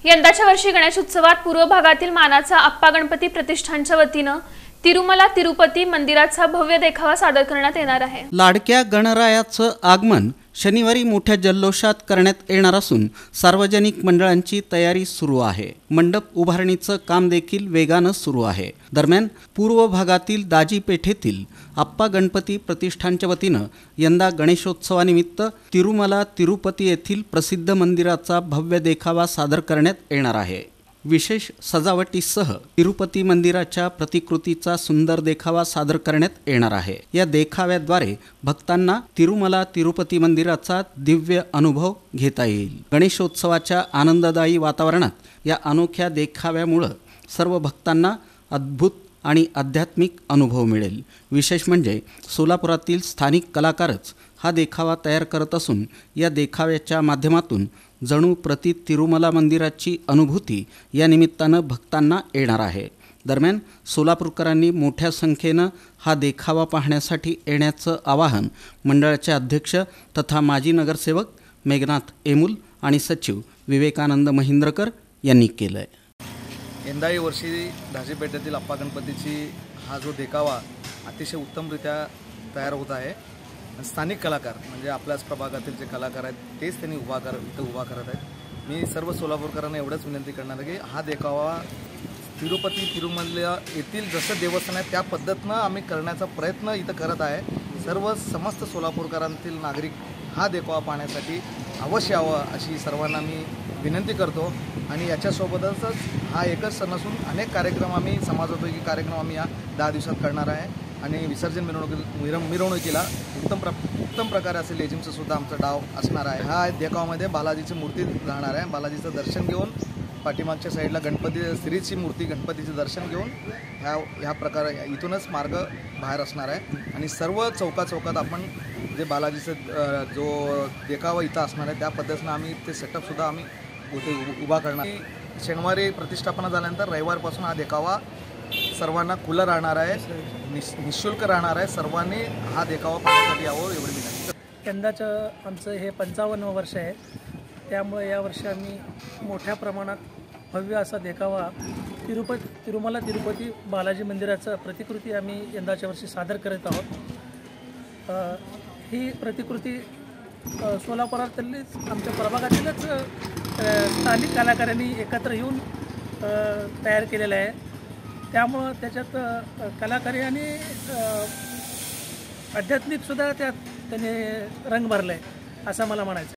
यंदाच्या वर्षी गणेशोत्सवात पूर्व भागातील मानाचा अप्पा गणपती प्रतिष्ठानच्या वतीनं तिरुमला तिरुपती मंदिराचा भव्य देखावा सादर करण्यात येणार आहे। लाडक्या गणरायाचं आगमन शनिवारी मोठ्या जल्लोषात करण्यात येणार असून सार्वजनिक मंडळांची तयारी सुरू आहे। मंडप उभारणीचं काम देखील वेगानं सुरू आहे। दरम्यान पूर्व भागातील दाजी पेठेतील अप्पा गणपती प्रतिष्ठानच्या वतीनं यंदा गणेशोत्सवानिमित्त तिरुमला तिरुपती येथील प्रसिद्ध मंदिराचा भव्य देखावा सादर करण्यात येणार आहे। विशेष सजावटीसह तिरुपती मंदिराच्या प्रतिकृतीचा सुंदर देखावा सादर करण्यात येणार आहे। या देखाव्याद्वारे भक्तांना तिरुमला तिरुपती मंदिराचा दिव्य अनुभव घेता येईल। गणेशोत्सवाच्या आनंददायी वातावरणात या अनोख्या देखाव्यामुळे सर्व भक्तांना अद्भुत आणि आध्यात्मिक अनुभव मिळेल। विशेष म्हणजे सोलापुरातील स्थानिक कलाकारच हा देखावा तयार करत असून या देखाव्याच्या माध्यमातून जणू प्रति तिरुमला मंदिराची अनुभूती या निमित्तानं भक्तांना येणार आहे। दरम्यान सोलापूरकरांनी मोठ्या संख्येनं हा देखावा पाहण्यासाठी येण्याचं आवाहन मंडळाचे अध्यक्ष तथा माजी नगरसेवक मेघनाथ एमुल आणि सचिव विवेकानंद महिंद्रकर यांनी केलं आहे। यंदाही वर्षी दाजीपेठेतील अप्पा गणपतीची हा जो देखावा अतिशय उत्तमरित्या तयार होत आहे। स्थानिक कलाकार म्हणजे आपल्याच प्रभागातील जे कलाकार आहेत तेच त्यांनी इथं उभा करत आहेत। मी सर्व सोलापूरकरांना एवढंच विनंती करणार आहे की हा देखावा तिरुपती तिरुमला येथील जसं देवस्थान आहे त्या पद्धतीनं आम्ही करण्याचा प्रयत्न इथं करत आहे। सर्व समस्त सोलापूरकरांतील नागरिक हा देखावा पाहण्यासाठी अवश्य यावं अशी सर्वांना मी विनंती करतो। आणि याच्यासोबतच हा एकच सण असून अनेक कार्यक्रम आम्ही समाजोपयोगी कार्यक्रम आम्ही या 10 दिवसात करणार आहे। आणि विसर्जन मिरवणुकीला उत्तम प्रकारे असे लेझिमचं सुद्धा आमचा डाव असणार आहे। ह्या देखावामध्ये बालाजीची मूर्ती राहणार आहे। बालाजीचं दर्शन घेऊन पाठीमागच्या साईडला गणपती श्रीची मूर्ती गणपतीचं दर्शन घेऊन ह्या प्रकारे इथूनच मार्ग बाहेर असणार आहे। आणि सर्व चौकात आपण जे बालाजीचं जो देखावा इथं असणार आहे त्या पद्धतीनं आम्ही ते सेटअपसुद्धा आम्ही उभा करणार। शनिवारी प्रतिष्ठापना झाल्यानंतर रविवारपासून हा देखावा सर्वांना खुला राहणार आहे, निःशुल्क राहणार आहे। सर्वांनी हा देखावा पाहण्यासाठी यावं एवढी विनंती। यंदाचं आमचं हे 55वं वर्ष आहे, त्यामुळे यावर्षी आम्ही मोठ्या प्रमाणात भव्य असा देखावा तिरुमला तिरुपती बालाजी मंदिराचं प्रतिकृती आम्ही यंदाच्या वर्षी सादर करत आहोत। ही प्रतिकृती सोलापुरातलीच आमच्या प्रभागातीलच स्थानिक कलाकारांनी एकत्र येऊन तयार केलेलं आहे। त्यामुळं त्याच्यात कलाकारी आणि आध्यात्मिकसुद्धा त्यात त्याने रंग भरला आहे असं मला म्हणायचं।